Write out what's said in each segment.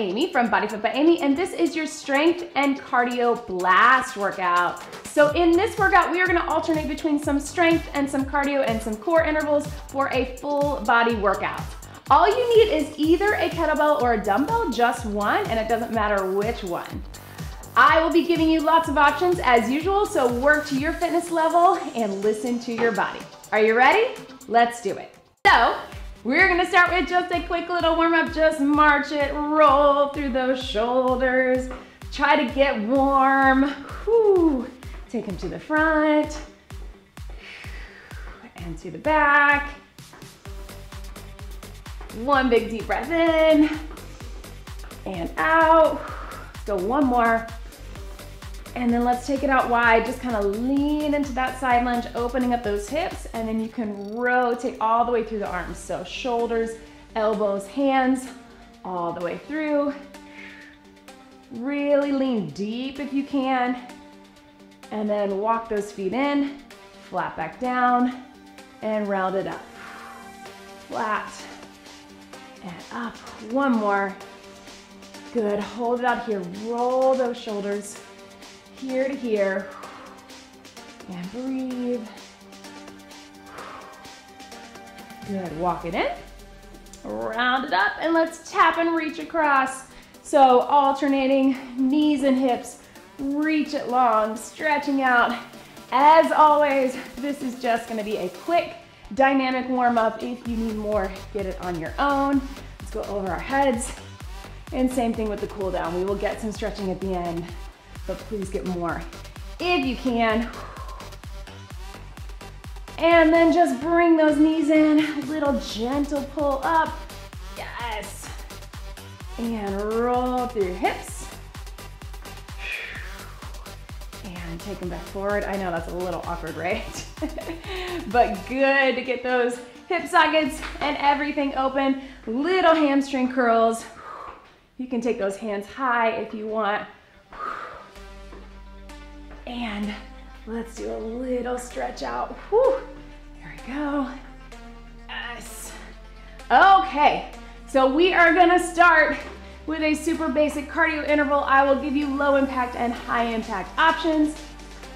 Amy from BodyFit by Amy, and this is your strength and cardio blast workout. So in this workout, we are gonna alternate between some strength and some cardio and some core intervals for a full body workout. All you need is either a kettlebell or a dumbbell, just one, and it doesn't matter which one. I will be giving you lots of options as usual, so work to your fitness level and listen to your body. Are you ready? Let's do it. So, we're gonna start with just a quick little warm up. Just march it, roll through those shoulders. Try to get warm. Whew. Take them to the front and to the back. One big deep breath in and out. Let's go one more. And then let's take it out wide. Just kind of lean into that side lunge, opening up those hips, and then you can rotate all the way through the arms. So shoulders, elbows, hands, all the way through. Really lean deep if you can. And then walk those feet in, flat back down, and round it up. Flat and up. One more. Good, hold it out here. Roll those shoulders. Here to here, and breathe. Good, walk it in, round it up, and let's tap and reach across. So alternating knees and hips, reach it long, stretching out. As always, this is just gonna be a quick dynamic warm up. If you need more, get it on your own. Let's go over our heads, and same thing with the cool down. We will get some stretching at the end, but please get more if you can. And then just bring those knees in, little gentle pull up. Yes. And roll through your hips. And take them back forward. I know that's a little awkward, right? But good to get those hip sockets and everything open. Little hamstring curls. You can take those hands high if you want. And let's do a little stretch out. Whew. Here we go. Yes. Okay, so we are gonna start with a super basic cardio interval. I will give you low impact and high impact options,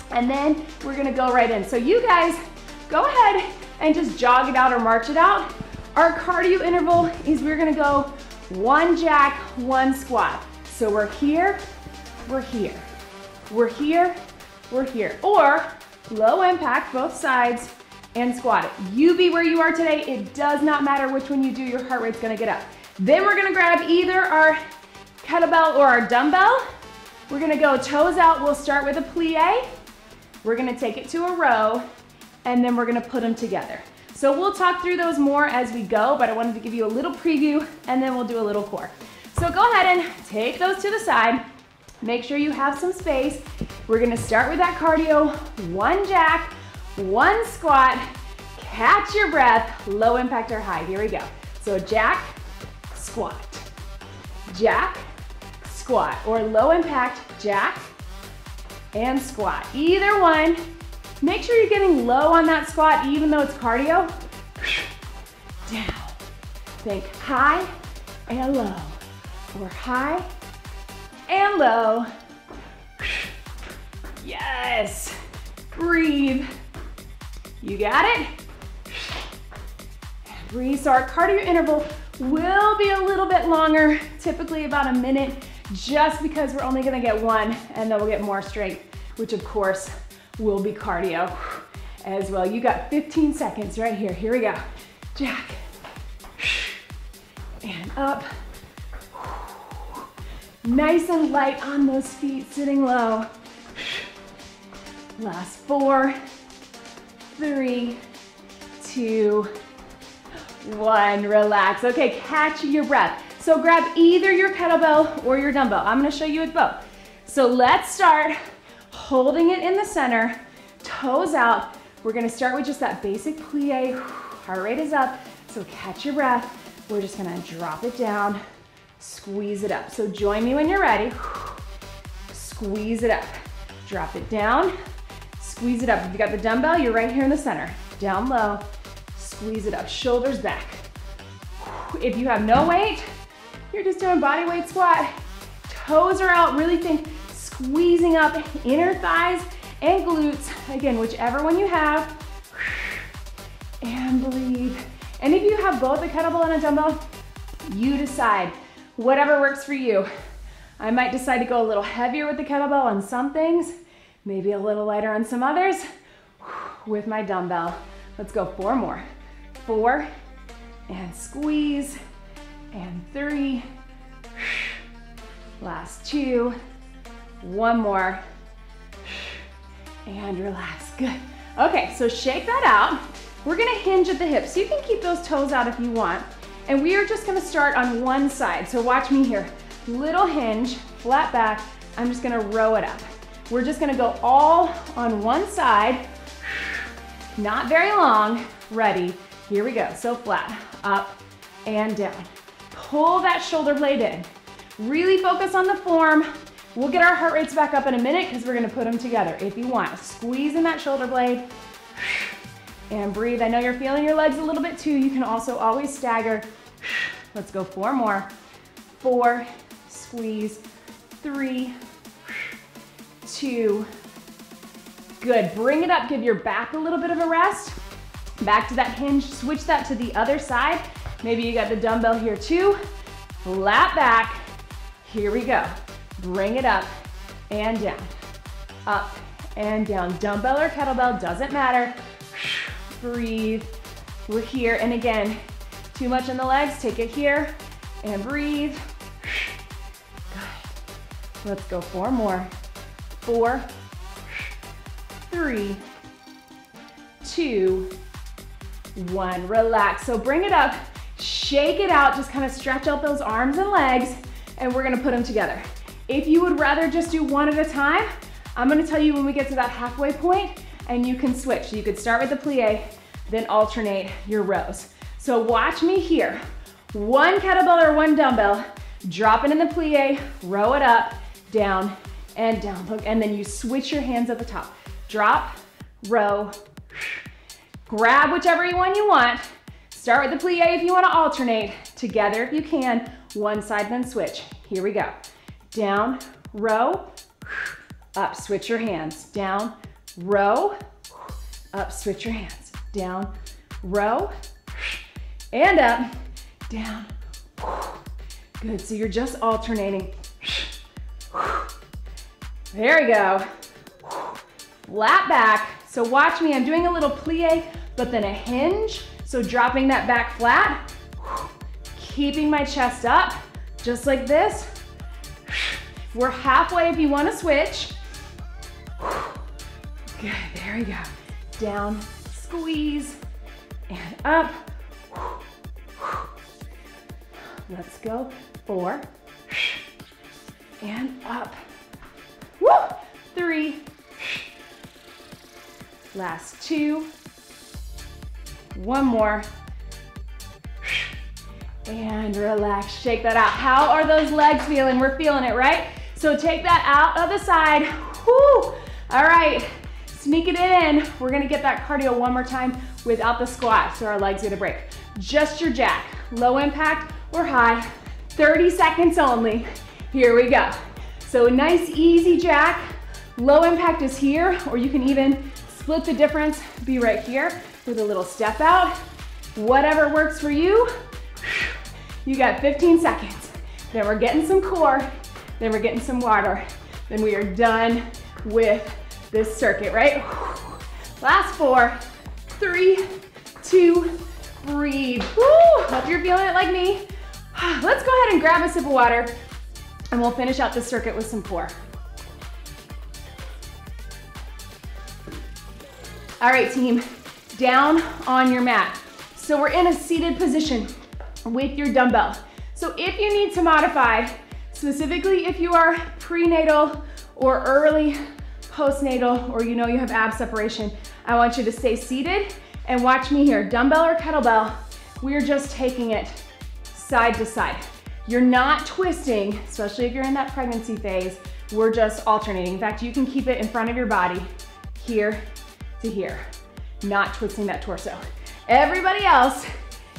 and then we're gonna go right in. So you guys, go ahead and just jog it out or march it out. Our cardio interval is we're gonna go one jack, one squat. So we're here, we're here, we're here, we're here, or low impact, both sides, and squat it. You be where you are today. It does not matter which one you do, your heart rate's gonna get up. Then we're gonna grab either our kettlebell or our dumbbell. We're gonna go toes out. We'll start with a plie. We're gonna take it to a row, and then we're gonna put them together. So we'll talk through those more as we go, but I wanted to give you a little preview, and then we'll do a little core. So go ahead and take those to the side. Make sure you have some space. We're gonna start with that cardio. One jack, one squat, catch your breath, low impact or high. Here we go. So jack, squat, or low impact, jack, and squat. Either one. Make sure you're getting low on that squat, even though it's cardio. Down. Think high and low, or high and low. Yes. Breathe. You got it? Breathe. So our cardio interval will be a little bit longer, typically about a minute, just because we're only gonna get one, and then we'll get more strength, which of course will be cardio as well. You got 15 seconds right here. Here we go. Jack. And up. Nice and light on those feet, sitting low. Last 4, 3, 2, 1. Relax. Okay, catch your breath. So grab either your kettlebell or your dumbbell. I'm gonna show you with both. So let's start holding it in the center, toes out. We're gonna start with just that basic plie. Heart rate is up, so catch your breath. We're just gonna drop it down, squeeze it up. So join me when you're ready. Squeeze it up. Drop it down, squeeze it up. If you got the dumbbell, you're right here in the center. Down low, squeeze it up, shoulders back. If you have no weight, You're just doing bodyweight squat. Toes are out, really think, squeezing up inner thighs and glutes. Again, whichever one you have. And breathe. And if you have both a kettlebell and a dumbbell, you decide. Whatever works for you. I might decide to go a little heavier with the kettlebell on some things, maybe a little lighter on some others with my dumbbell. Let's go 4 more. 4, and squeeze, and 3, last 2, 1 more, and relax, good. Okay, so shake that out. We're gonna hinge at the hips. You can keep those toes out if you want. And we are just gonna start on one side. So watch me here. Little hinge, flat back. I'm just gonna row it up. We're just gonna go all on one side. Not very long. Ready. Here we go. So flat, up and down. Pull that shoulder blade in. Really focus on the form. We'll get our heart rates back up in a minute because we're gonna put them together. If you want, squeeze in that shoulder blade and breathe. I know you're feeling your legs a little bit too. You can also always stagger. Let's go 4 more. 4, squeeze, 3, 2, good. Bring it up, give your back a little bit of a rest. Back to that hinge, switch that to the other side. Maybe you got the dumbbell here too. Flat back, here we go. Bring it up and down, up and down. Dumbbell or kettlebell, doesn't matter. Breathe, we're here. And again, too much in the legs, take it here and breathe. Good. Let's go 4 more. 4, 3, 2, 1. Relax. So bring it up, shake it out, just kind of stretch out those arms and legs, and we're gonna put them together. If you would rather just do one at a time, I'm gonna tell you when we get to that halfway point, and you can switch. So you could start with the plie, then alternate your rows. So watch me here. 1 kettlebell or 1 dumbbell, drop it in the plie, row it up, down, and down. Look, and then you switch your hands at the top. Drop, row, grab whichever one you want. Start with the plie if you want to alternate. Together if you can. One side, then switch. Here we go. Down, row, up, switch your hands. Down, row, up, switch your hands. Down, row, and up, down. Good, so you're just alternating. There we go. Flat back. So watch me, I'm doing a little plie, but then a hinge. So dropping that back flat, keeping my chest up, just like this. We're halfway if you want to switch. Good, there we go. Down, squeeze, and up. Let's go. 4, and up. Woo! 3, last 2, 1 more, and relax, shake that out. How are those legs feeling? We're feeling it, right? So take that out of the side. Woo! All right, sneak it in. We're gonna get that cardio one more time without the squat, so our legs get a break. Just your jack, low impact or high, 30 seconds only. Here we go. So a nice easy jack, low impact is here, or you can even split the difference, be right here with a little step out. Whatever works for you. You got 15 seconds. Then we're getting some core, then we're getting some water. Then we are done with this circuit, right? Last 4, 3, 2, breathe. Woo! Hope you're feeling it like me. Let's go ahead and grab a sip of water, and we'll finish out this circuit with some core. All right, team, down on your mat. So we're in a seated position with your dumbbell. So if you need to modify, specifically if you are prenatal or early postnatal, or you know you have ab separation, I want you to stay seated and watch me here. Dumbbell or kettlebell, we're just taking it side to side. You're not twisting, especially if you're in that pregnancy phase. We're just alternating. In fact, you can keep it in front of your body, here to here, not twisting that torso. Everybody else,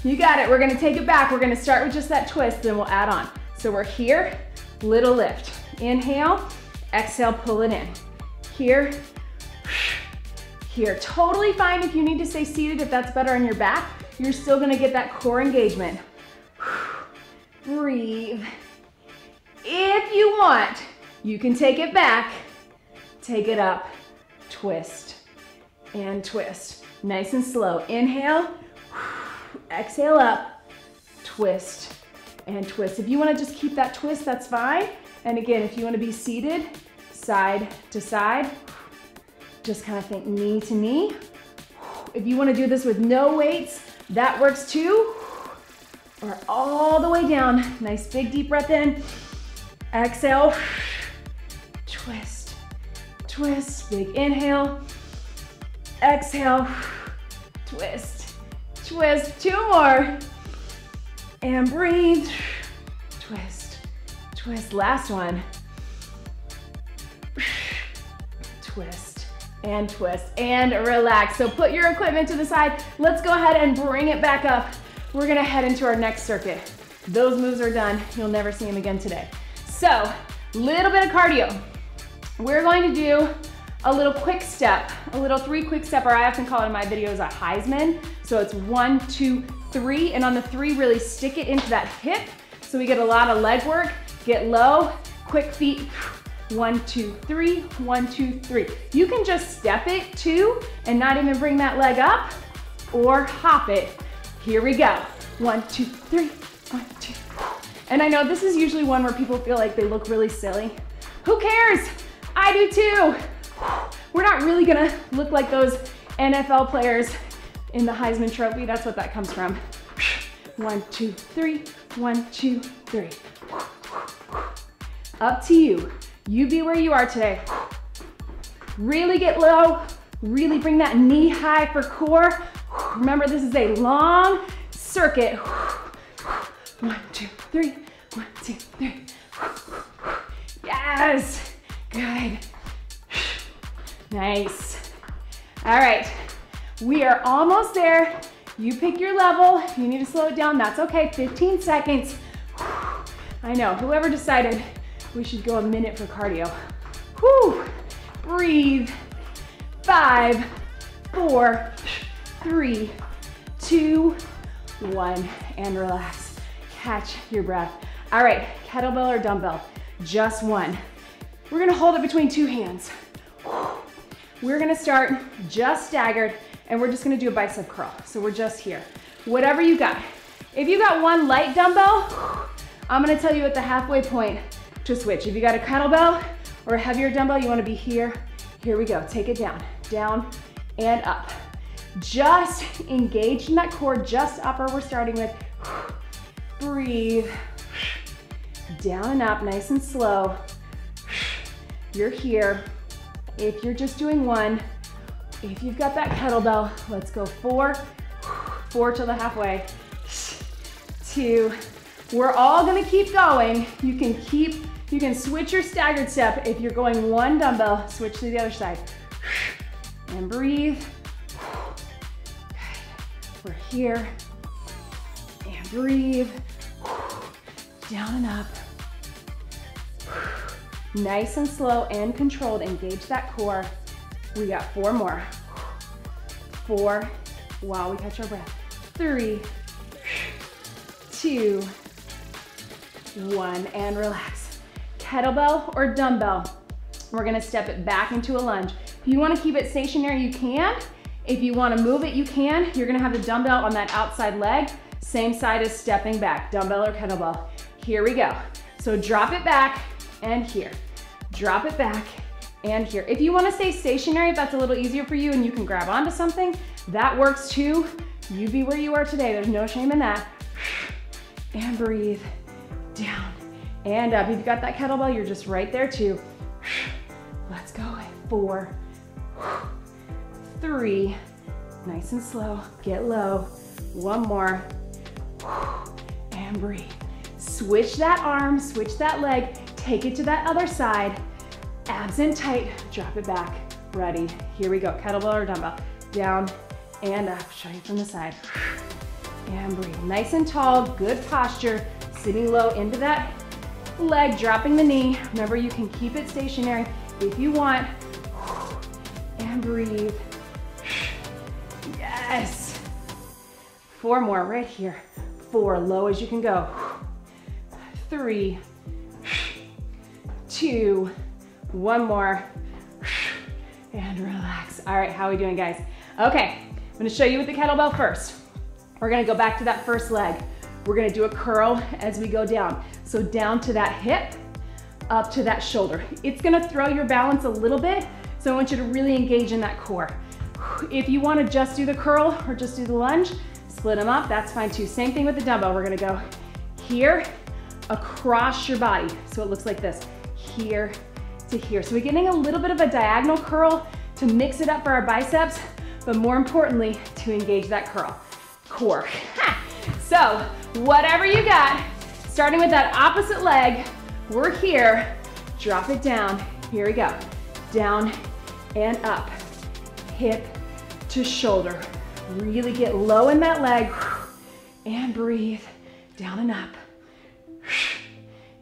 you got it. We're gonna take it back. We're gonna start with just that twist, then we'll add on. So we're here, little lift. Inhale, exhale, pull it in. Here, here. Totally fine if you need to stay seated, if that's better on your back. You're still gonna get that core engagement. Breathe. If you want, you can take it back, take it up, twist, and twist. Nice and slow. Inhale, exhale up, twist, and twist. If you wanna just keep that twist, that's fine. And again, if you wanna be seated, side to side, just kind of think knee to knee. If you wanna do this with no weights, that works too. Or all the way down. Nice big deep breath in. Exhale, twist, twist, big inhale. Exhale, twist, twist. 2 more. And breathe, twist, twist. Last one. Twist and twist and relax. So put your equipment to the side. Let's go ahead and bring it back up. We're gonna head into our next circuit. Those moves are done. You'll never see them again today. So, little bit of cardio. We're going to do a little quick step, a little 3 quick step, or I often call it in my videos a Heisman. So it's 1, 2, 3, and on the 3, really stick it into that hip. So we get a lot of leg work. Get low, quick feet. 1, 2, 3, 1, 2, 3. You can just step it too and not even bring that leg up or hop it. Here we go. 1, 2, 3, 1, 2. And I know this is usually one where people feel like they look really silly. Who cares? I do too. We're not really gonna look like those NFL players in the Heisman Trophy. That's what that comes from. 1, 2, 3, 1, 2, 3. Up to you. You be where you are today. Really get low. Really bring that knee high for core. Remember, this is a long circuit. 1, 2, 3, 1, 2, 3. Yes, good. Nice. All right, we are almost there. You pick your level. If you need to slow it down, that's okay. 15 seconds. I know, whoever decided we should go a minute for cardio. Whew. Breathe. 5, 4, 3, 2, 1, and relax. Catch your breath. All right, kettlebell or dumbbell, just one. We're gonna hold it between 2 hands. We're gonna start just staggered, and we're just gonna do a bicep curl. So we're just here. Whatever you got. If you got one light dumbbell, I'm gonna tell you at the halfway point to switch. If you got a kettlebell or a heavier dumbbell, you wanna be here. Here we go, take it down, down and up. Just engage in that core, just upper we're starting with. Breathe. Down and up, nice and slow. You're here. If you're just doing one, if you've got that kettlebell, let's go 4, 4 till the halfway, 2. We're all gonna keep going. You can switch your staggered step. If you're going one dumbbell, switch to the other side. And breathe. We're here. And breathe. Down and up. Nice and slow and controlled. Engage that core. We got 4 more. 4, while we catch our breath. 3, 2, 1, and relax. Kettlebell or dumbbell. We're gonna step it back into a lunge. If you wanna keep it stationary, you can. If you wanna move it, you can. You're gonna have the dumbbell on that outside leg, same side as stepping back, dumbbell or kettlebell. Here we go. So drop it back and here. Drop it back and here. If you wanna stay stationary, if that's a little easier for you and you can grab onto something, that works too. You be where you are today. There's no shame in that. And breathe. Down and up. If you've got that kettlebell, you're just right there too. Let's go. 4, 3, nice and slow. Get low. 1 more. And breathe. Switch that arm, switch that leg, take it to that other side. Abs in tight, drop it back. Ready. Here we go. Kettlebell or dumbbell. Down and up. Show you from the side. And breathe. Nice and tall, good posture. Sitting low into that leg, dropping the knee. Remember, you can keep it stationary if you want. And breathe. Yes. 4 more right here. 4, low as you can go. 3, 2, 1 more. And relax. All right, how are we doing, guys? Okay, I'm gonna show you with the kettlebell first. We're gonna go back to that first leg. We're gonna do a curl as we go down. So down to that hip, up to that shoulder. It's gonna throw your balance a little bit, so I want you to really engage in that core. If you wanna just do the curl or just do the lunge, split them up, that's fine too. Same thing with the dumbbell. We're gonna go here, across your body. So it looks like this, here to here. So we're getting a little bit of a diagonal curl to mix it up for our biceps, but more importantly, to engage that curl, core. So whatever you got, starting with that opposite leg, we're here, drop it down. Here we go, down and up, hip to shoulder. Really get low in that leg and breathe, down and up,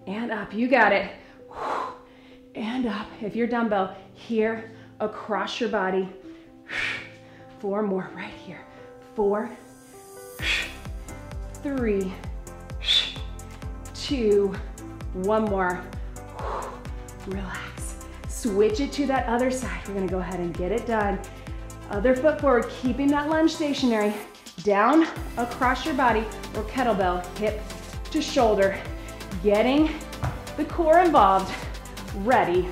and up, you got it, and up. If you're dumbbell, here, across your body. 4 more right here. 4, 3, 2, 1 more. Relax. Switch it to that other side. We're gonna go ahead and get it done. Other foot forward, keeping that lunge stationary. Down across your body or kettlebell, hip to shoulder. Getting the core involved. Ready.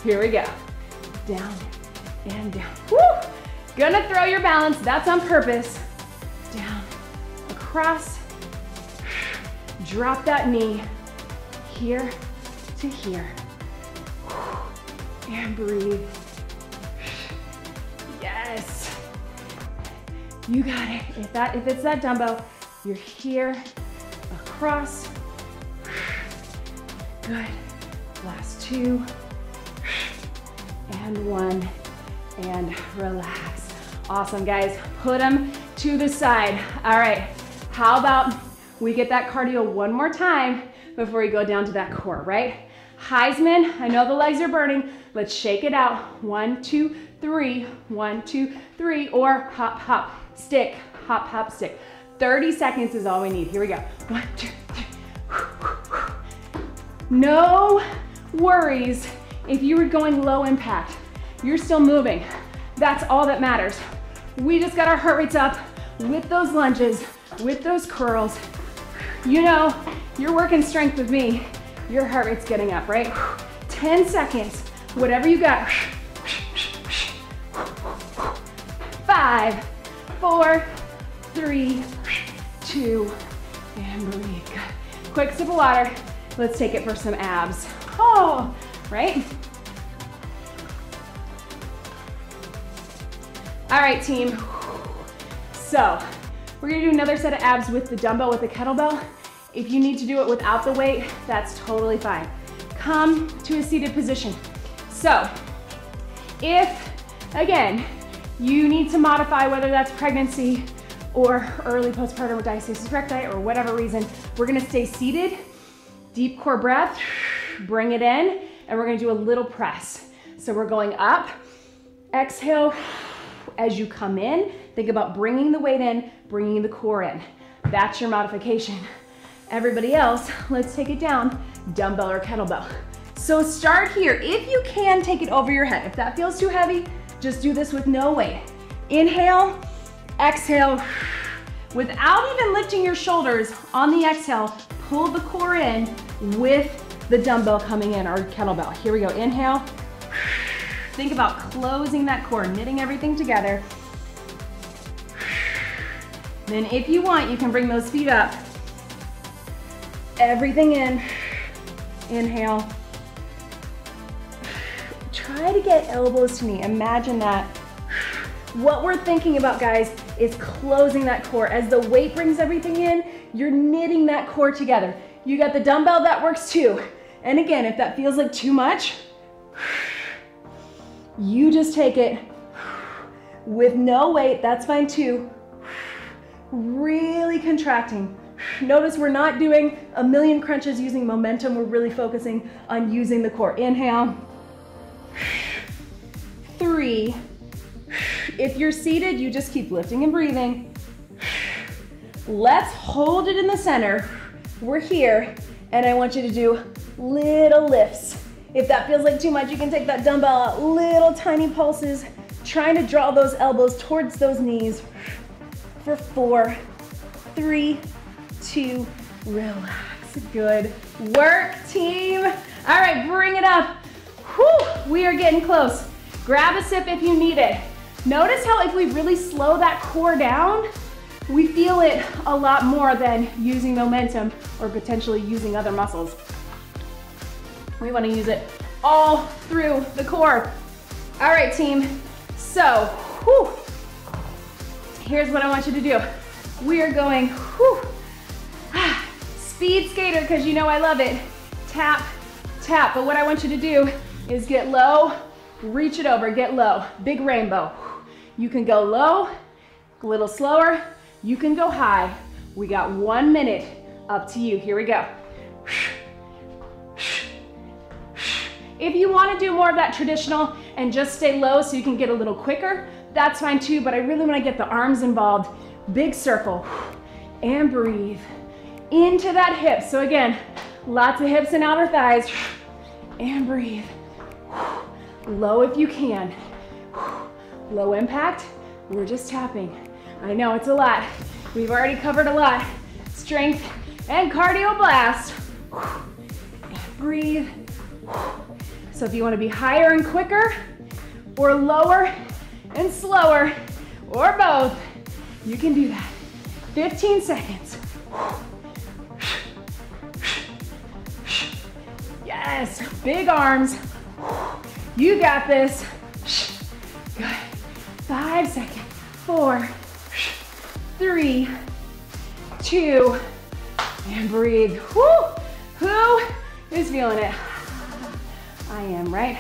Here we go. Down and down. Woo! Gonna throw your balance, that's on purpose. Down, across, drop that knee, here to here. And breathe. Yes. You got it. If it's that dumbbell, you're here, across. Good. Last 2. And 1. And relax. Awesome, guys. Put them to the side. All right. How about we get that cardio one more time before we go down to that core, right? Heisman, I know the legs are burning. Let's shake it out. 1, 2, 3. 1, 2, 3. Or hop, hop, stick. Hop, hop, stick. 30 seconds is all we need. Here we go. 1, 2, 3. No worries if you were going low impact. You're still moving. That's all that matters. We just got our heart rates up with those lunges, with those curls. You know, you're working strength with me. Your heart rate's getting up, right? 10 seconds, whatever you got. 5, 4, 3, 2, and breathe. Good. Quick sip of water. Let's take it for some abs. Oh, right? All right, team. So we're gonna do another set of abs with the dumbbell, with the kettlebell. If you need to do it without the weight, that's totally fine. Come to a seated position. So if, again, you need to modify, whether that's pregnancy or early postpartum diastasis recti or whatever reason, we're gonna stay seated, deep core breath, bring it in, and we're gonna do a little press. So we're going up, exhale. As you come in, think about bringing the weight in, bringing the core in. That's your modification. Everybody else, let's take it down, dumbbell or kettlebell. So start here. If you can, take it over your head. If that feels too heavy, just do this with no weight. Inhale, exhale. Without even lifting your shoulders, on the exhale, pull the core in with the dumbbell coming in, or kettlebell. Here we go, inhale. Think about closing that core, knitting everything together. Then if you want, you can bring those feet up. Everything in, inhale. Try to get elbows to knee, imagine that. What we're thinking about, guys, is closing that core. As the weight brings everything in, you're knitting that core together. You got the dumbbell, that works too. And again, if that feels like too much, you just take it with no weight, that's fine too. Really contracting. Notice we're not doing a million crunches using momentum. We're really focusing on using the core. Inhale. 3. If you're seated, you just keep lifting and breathing. Let's hold it in the center. We're here, and I want you to do little lifts. If that feels like too much, you can take that dumbbell out, little tiny pulses, trying to draw those elbows towards those knees for 4, 3, 2, relax. Good work, team. All right, bring it up. Whew, we are getting close. Grab a sip if you need it. Notice how if we really slow that core down, we feel it a lot more than using momentum or potentially using other muscles. We want to use it all through the core. All right, team. So, whew, here's what I want you to do. We are going, whew, speed skater, because you know I love it. Tap, tap. But what I want you to do is get low, reach it over, get low. Big rainbow. You can go low, a little slower. You can go high. We got 1 minute. Up to you. Here we go. If you want to do more of that traditional and just stay low so you can get a little quicker, that's fine too, but I really want to get the arms involved. Big circle. And breathe into that hip. So again, lots of hips and outer thighs. And breathe. Low if you can. Low impact. We're just tapping. I know it's a lot. We've already covered a lot. Strength and cardio blast. And breathe. So if you want to be higher and quicker, or lower and slower, or both, you can do that. 15 seconds. Yes, big arms. You got this. Good. 5 seconds. 4, 3, 2, and breathe. Woo! Who is feeling it? I am, right?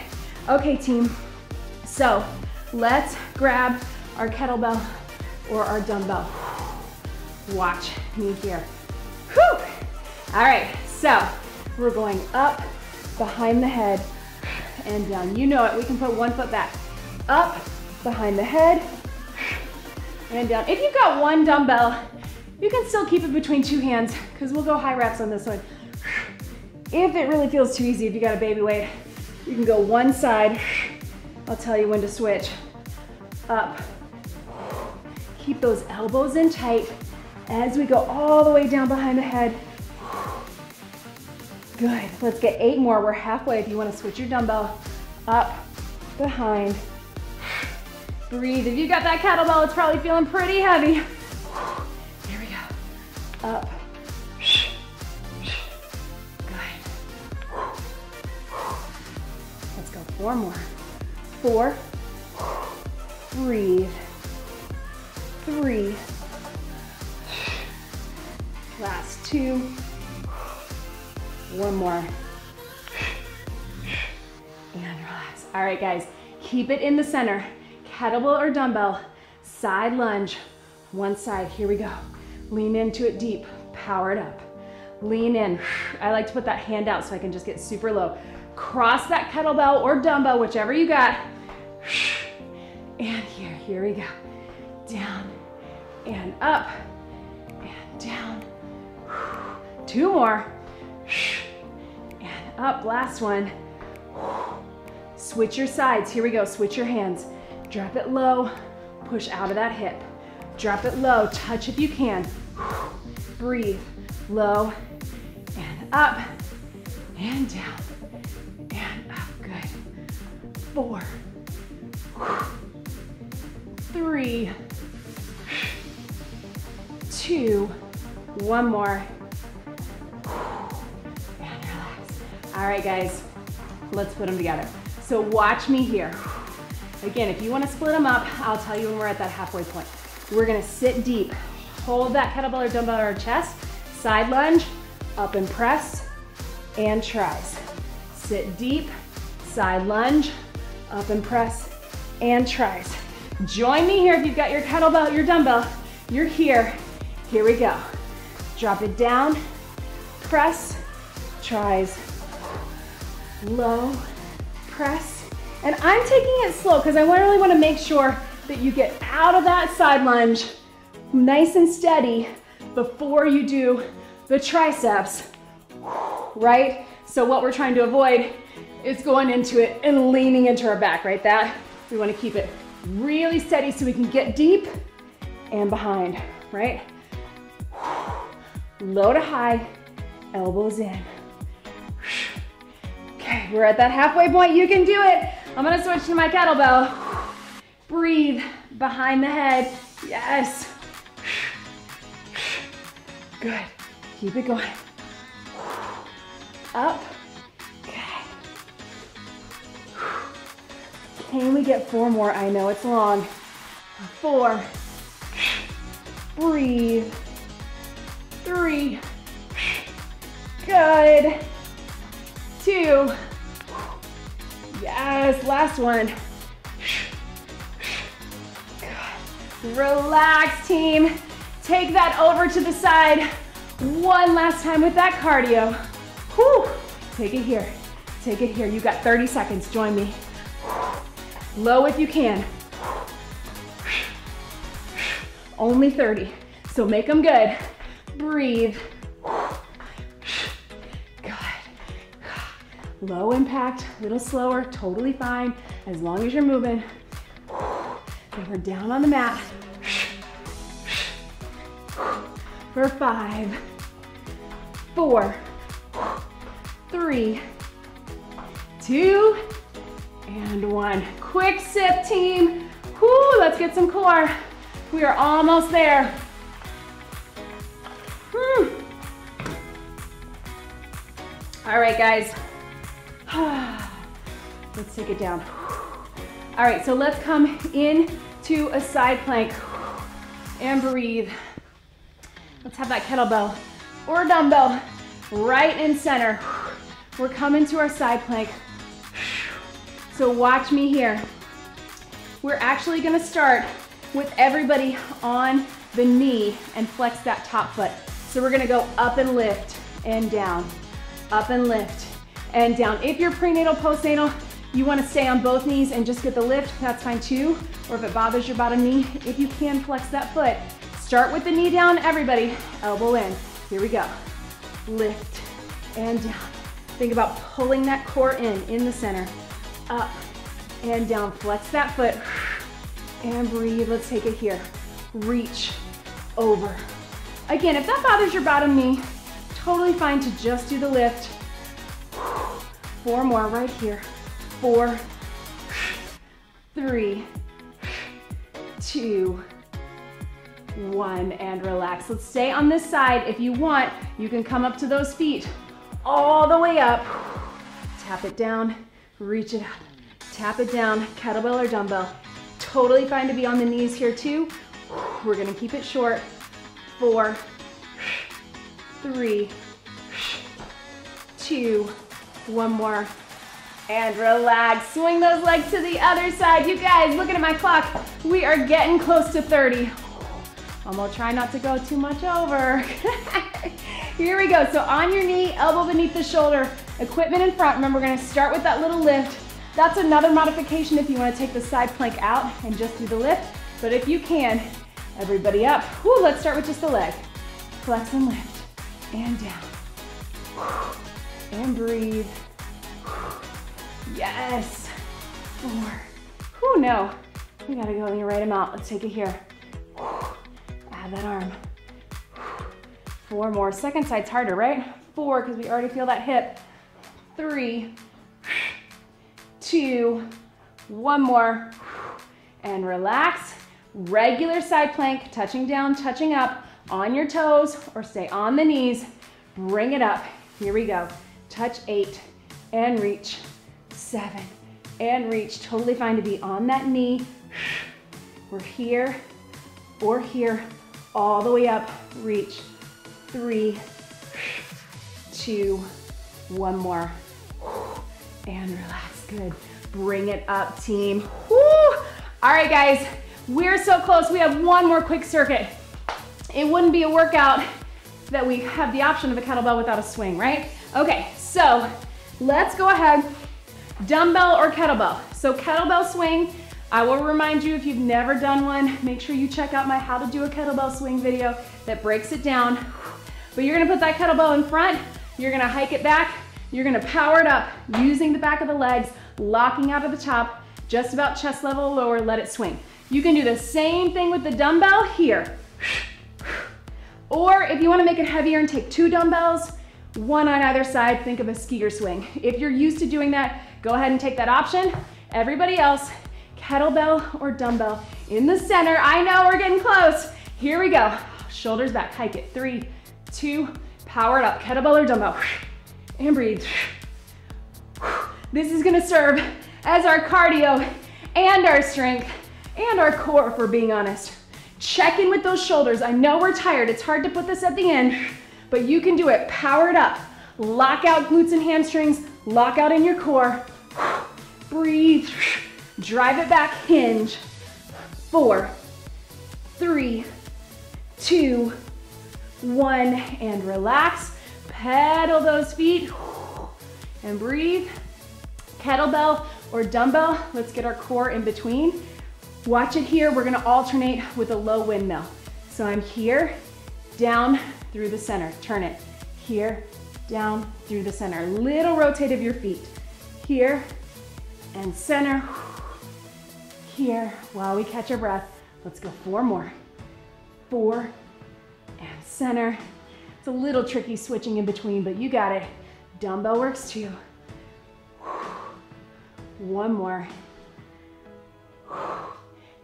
Okay, team. So let's grab our kettlebell or our dumbbell. Watch me here. Whew! All right, so we're going up behind the head and down. You know it. We can put one foot back. Up behind the head and down. If you've got one dumbbell, you can still keep it between 2 hands because we'll go high reps on this one. If it really feels too easy, if you got a baby weight, you can go one side. I'll tell you when to switch. Up. Keep those elbows in tight as we go all the way down behind the head. Good. Let's get 8 more. We're halfway. If you want to switch your dumbbell, up, behind. Breathe. If you got that kettlebell, it's probably feeling pretty heavy. Here we go. Up. Good. Let's go 4 more. 4. Breathe. 3. Last 2. 1 more. And relax. All right, guys, keep it in the center. Kettlebell or dumbbell, side lunge, one side. Here we go. Lean into it deep. Power it up. Lean in. I like to put that hand out so I can just get super low. Cross that kettlebell or dumbbell, whichever you got. And here we go. Down and up and down. 2 more. And up, last one. Switch your sides. Here we go. Switch your hands. Drop it low, push out of that hip. Drop it low, touch if you can. Breathe, low, and up, and down, and up, good. 4, 3, 2, 1 more, and relax. All right, guys, let's put them together. So watch me here. Again, if you want to split them up, I'll tell you when we're at that halfway point. We're going to sit deep. Hold that kettlebell or dumbbell on our chest. Side lunge, up and press, and tries. Sit deep, side lunge, up and press, and tries. Join me here if you've got your kettlebell, your dumbbell. You're here. Here we go. Drop it down, press, tries, low, press. And I'm taking it slow because I really want to make sure that you get out of that side lunge nice and steady before you do the triceps, right? So what we're trying to avoid is going into it and leaning into our back, right? We want to keep it really steady so we can get deep and behind, right? Low to high, elbows in. Okay, we're at that halfway point. You can do it. I'm gonna switch to my kettlebell. Breathe behind the head. Yes. Good. Keep it going. Up. Okay. Can we get 4 more? I know it's long. 4. Breathe. 3. Good. 2. Yes, last one. Good. Relax, team. Take that over to the side. One last time with that cardio. Whew. Take it here. Take it here. You got 30 seconds. Join me. Low if you can. Only 30. So make them good. Breathe. Good. Low impact, a little slower, totally fine, as long as you're moving. And we're down on the mat. For 5, 4, 3, 2, and 1. Quick sip, team. Whoo, let's get some core. We are almost there. All right, guys. Let's take it down. All right, so let's come in to a side plank and breathe. Let's have that kettlebell or dumbbell right in center. We're coming to our side plank. So watch me here. We're actually gonna start with everybody on the knee and flex that top foot. So we're gonna go up and lift and down, up and lift and down. If you're prenatal, postnatal, you wanna stay on both knees and just get the lift, that's fine too. Or if it bothers your bottom knee, if you can flex that foot. Start with the knee down, everybody. Elbow in, here we go. Lift and down. Think about pulling that core in the center. Up and down, flex that foot. And breathe, let's take it here. Reach over. Again, if that bothers your bottom knee, totally fine to just do the lift. 4 more right here. 4, 3, 2, 1, and relax. Let's stay on this side. If you want, you can come up to those feet all the way up. Tap it down, reach it up. Tap it down, kettlebell or dumbbell. Totally fine to be on the knees here too. We're gonna keep it short. 4, 3, 2, 1 more, and relax. Swing those legs to the other side. You guys, looking at my clock, we are getting close to 30. I'm gonna try not to go too much over. Here we go. So on your knee, elbow beneath the shoulder, equipment in front. Remember, we're gonna start with that little lift. That's another modification if you wanna take the side plank out and just do the lift. But if you can, everybody up. Whew, let's start with just the leg. Flex and lift, and down. And breathe. Yes. 4. Whew, no. We gotta go in the right amount. Let's take it here. Add that arm. 4 more. Second side's harder, right? 4, because we already feel that hip. 3, 2, 1 more. And relax. Regular side plank, touching down, touching up on your toes, or stay on the knees. Bring it up. Here we go. Touch 8 and reach. 7 and reach. Totally fine to be on that knee. We're here or here, all the way up. Reach. 3, 2, 1 more. And relax. Good. Bring it up, team. Woo! All right, guys, we're so close. We have 1 more quick circuit. It wouldn't be a workout that we have the option of a kettlebell without a swing, right? Okay, so let's go ahead, dumbbell or kettlebell. So kettlebell swing, I will remind you if you've never done one, make sure you check out my how to do a kettlebell swing video that breaks it down. But you're gonna put that kettlebell in front, you're gonna hike it back, you're gonna power it up using the back of the legs, locking out of the top, just about chest level or lower, let it swing. You can do the same thing with the dumbbell here. Or if you wanna make it heavier and take 2 dumbbells, 1 on either side, think of a skier swing. If you're used to doing that, go ahead and take that option. Everybody else, kettlebell or dumbbell in the center. I know we're getting close. Here we go. Shoulders back, hike it. 3, 2, power it up. Kettlebell or dumbbell. And breathe. This is gonna serve as our cardio and our strength and our core, if we're being honest. Check in with those shoulders. I know we're tired. It's hard to put this at the end, but you can do it. Power it up. Lock out glutes and hamstrings. Lock out in your core. Breathe. Drive it back, hinge. 4, 3, 2, 1, and relax. Pedal those feet and breathe. Kettlebell or dumbbell, let's get our core in between. Watch it here, we're gonna alternate with a low windmill. So I'm here, down through the center, turn it. Here, down through the center. Little rotate of your feet. Here and center. Here, while we catch our breath. Let's go 4 more. 4 and center. It's a little tricky switching in between, but you got it. Dumbbell works too. 1 more.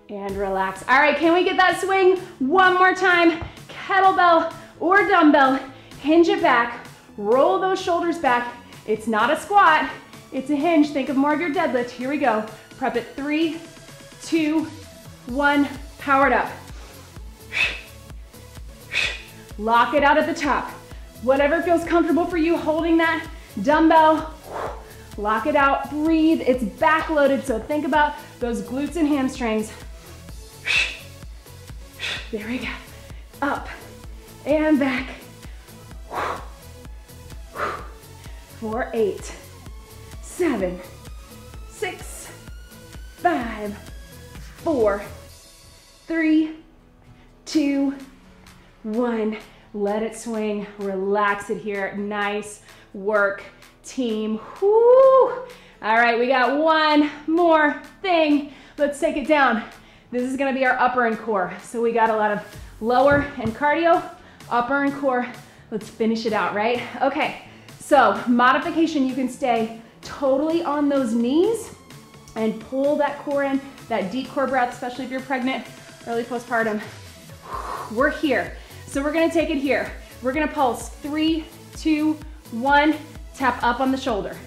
And relax. All right, can we get that swing one more time? Kettlebell or dumbbell, hinge it back, roll those shoulders back. It's not a squat, it's a hinge. Think of more of your deadlift. Here we go. Prep it. 3, 2, 1, power it up. Lock it out at the top. Whatever feels comfortable for you, holding that dumbbell. Lock it out, breathe. It's backloaded, so think about those glutes and hamstrings. There we go. Up and back. For 8, 7, 6, 5, 4, 3, 2, 1. Let it swing. Relax it here. Nice work, team. Woo! All right, we got one more thing. Let's take it down. This is gonna be our upper and core. So we got a lot of lower and cardio, upper and core. Let's finish it out, right? Okay, so modification, you can stay totally on those knees and pull that core in, that deep core breath, especially if you're pregnant, early postpartum. We're here. So we're gonna take it here. We're gonna pulse 3, 2, 1, tap up on the shoulder.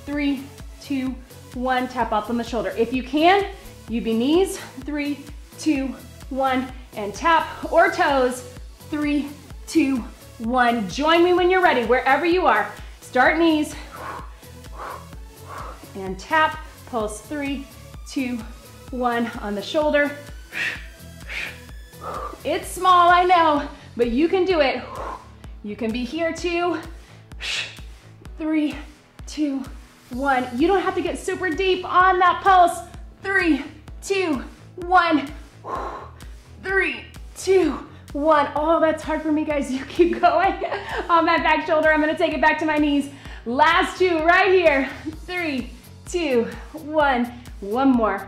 3, 2, 1, tap up on the shoulder. If you can, UB knees, 3, 2, 1, and tap, or toes, 3, 2, 1. Join me when you're ready, wherever you are. Start knees, and tap, pulse 3, 2, 1 on the shoulder. It's small, I know, but you can do it. You can be here too. 3, 2, 1. You don't have to get super deep on that pulse. 3, 2, 1. 3, 2, 1. Oh, that's hard for me, guys. You keep going on that back shoulder. I'm gonna take it back to my knees. Last 2 right here. 3, 2, 1. One more.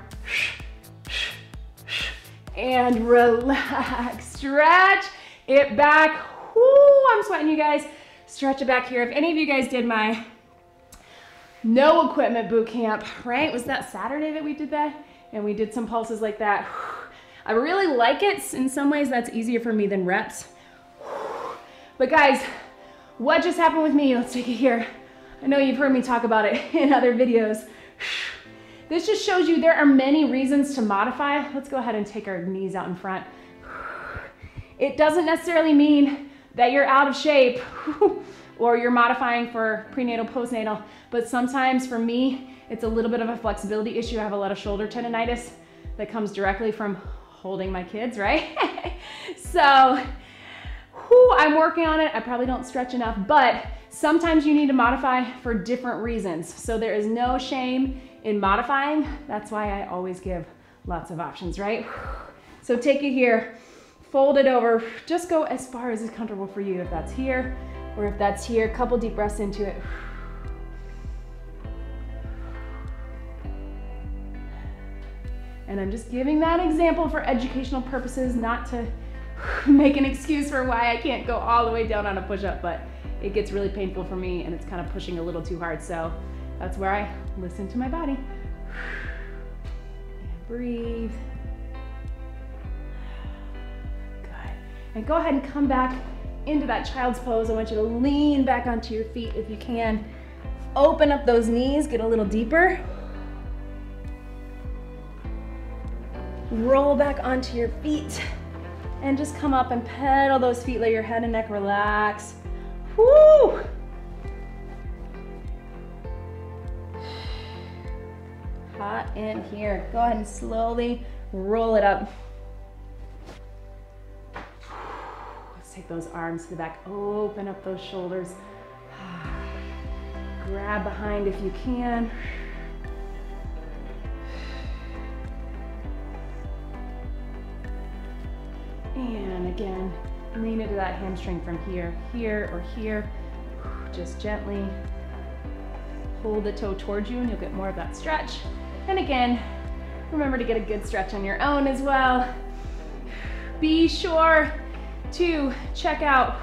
And relax. Stretch it back. Whoo, I'm sweating, you guys. Stretch it back here. If any of you guys did my no equipment boot camp, right? Was that Saturday that we did that? And we did some pulses like that. I really like it. In some ways, that's easier for me than reps. But guys, what just happened with me? Let's take it here. I know you've heard me talk about it in other videos. This just shows you there are many reasons to modify. Let's go ahead and take our knees out in front. It doesn't necessarily mean that you're out of shape or you're modifying for prenatal, postnatal, but sometimes for me, it's a little bit of a flexibility issue. I have a lot of shoulder tendonitis that comes directly from holding my kids, right? So Whew, I'm working on it. I probably don't stretch enough, but sometimes you need to modify for different reasons. So there is no shame in modifying. That's why I always give lots of options, right? So take it here, fold it over, just go as far as is comfortable for you. If that's here or if that's here, couple deep breaths into it. And I'm just giving that example for educational purposes, not to make an excuse for why I can't go all the way down on a push-up, but it gets really painful for me and it's kind of pushing a little too hard. So that's where I listen to my body. And breathe. Good. And go ahead and come back into that child's pose. I want you to lean back onto your feet if you can. Open up those knees, get a little deeper. Roll back onto your feet and just come up and pedal those feet. Let your head and neck relax. Woo! Hot in here. Go ahead and slowly roll it up. Let's take those arms to the back. Open up those shoulders. Grab behind if you can. And again, lean into that hamstring from here, here, or here. Just gently hold the toe towards you and you'll get more of that stretch. And again, remember to get a good stretch on your own as well. Be sure to check out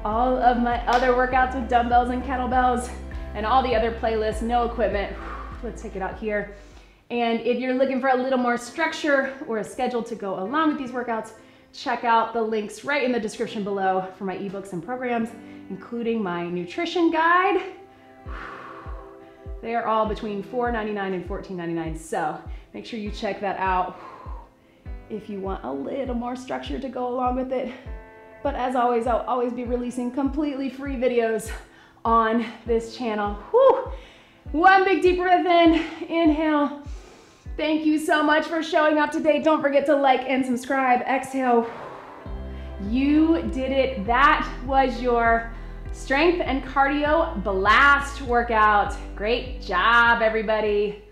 all of my other workouts with dumbbells and kettlebells and all the other playlists, no equipment. Let's take it out here. And if you're looking for a little more structure or a schedule to go along with these workouts, check out the links right in the description below for my ebooks and programs, including my nutrition guide. They are all between $4.99 and $14.99, so make sure you check that out if you want a little more structure to go along with it. But as always, I'll always be releasing completely free videos on this channel. Whew. One big deep breath in, inhale. Thank you so much for showing up today. Don't forget to like and subscribe. Exhale. You did it. That was your strength and cardio blast workout. Great job, everybody.